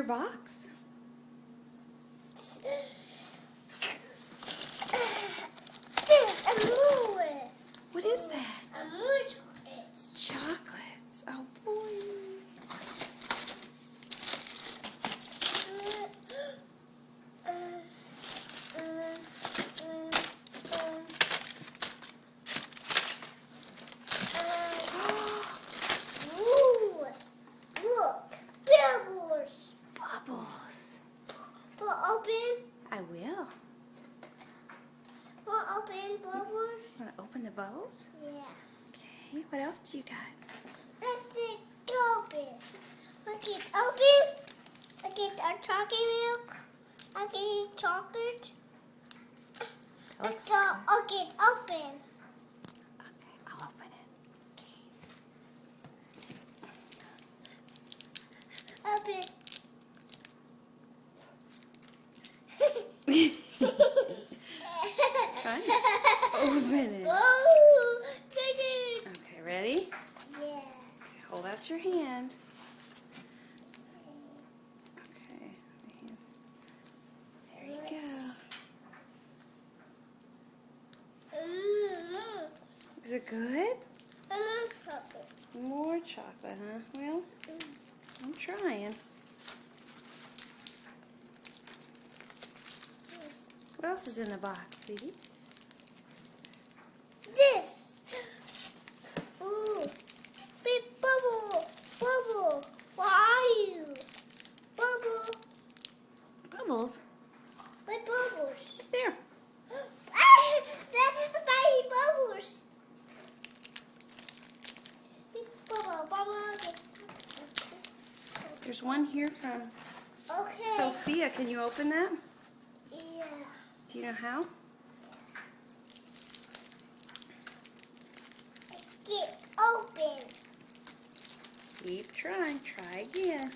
box? What is that? Chocolates. Oh boy. Bubbles. Open. I will. Want to open bubbles? Want to open the bubbles? Yeah. Okay. What else do you got? Let's open. Let's open. I get our chocolate milk. I get chocolate. Let's go. Okay, open. Okay, I'll open Open. it. Try it. Open it. Oh, take it. Okay, ready? Yeah. Hold out your hand. Okay. There you go. Is it good? Chocolate. More chocolate, huh? Well, I'm trying. What else is in the box, sweetie? This. Ooh. Big bubble. Bubble. Where are you? Bubble. Bubbles? My bubbles. There. That's my bubbles. Big bubble. Bubble. There's one here from Okay. Sophia. Can you open that? Yeah. Do you know how? Get open. Keep trying. Try again.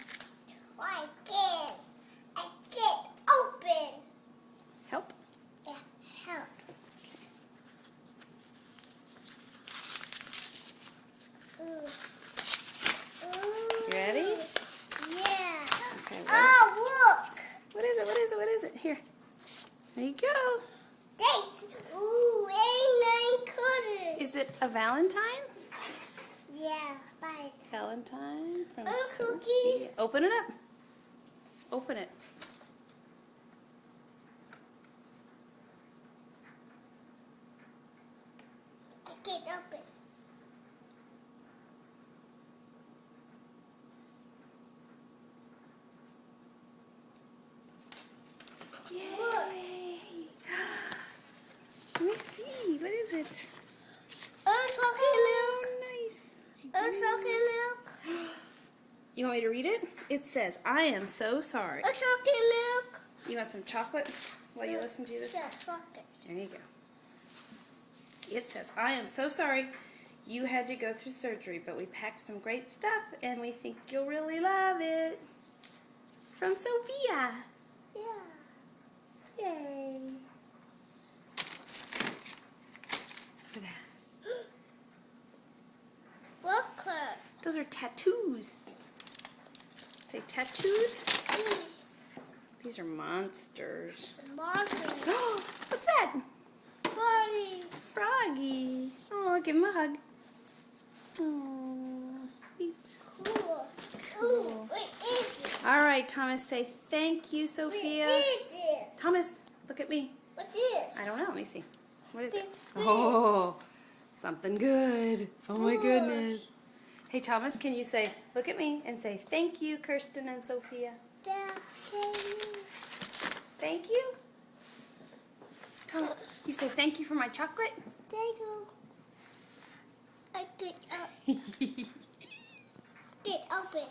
I get open. Help. Yeah, help. You ready? Yeah. Okay, ready? Oh, look. What is it? What is it? What is it? Here. There you go. Thanks. Ooh, ain't 9 colors. Is it a Valentine? Yeah, bye. Valentine from Oh, Sophia. cookie. Open it up. Open it. I get open. Yay! Let me see. What is it? Chocolate milk. Oh, nice. Chocolate milk. You want me to read it? It says, I am so sorry. Chocolate milk. You want some chocolate while you listen to this? Yeah, chocolate. There you go. It says, I am so sorry you had to go through surgery, but we packed some great stuff and we think you'll really love it. From Sophia. Yeah. Yay. Look at that. Look her. Those are tattoos. Say tattoos. Please. These are monsters. Marty. What's that? Marty. Froggy. Oh, give him a hug. Oh, sweet. Cool. Cool. Ooh, what is it? All right, Thomas, say thank you, Sophia. What is this? Thomas, look at me. What's this? I don't know. Let me see. What is it? Big Oh, something good. Oh, my Good. goodness. Hey, Thomas, can you say, look at me, and say thank you, Kirsten and Sophia. Yeah, can you? Thank you. Thomas, you say thank you for my chocolate. Thank you. I get up. Get open.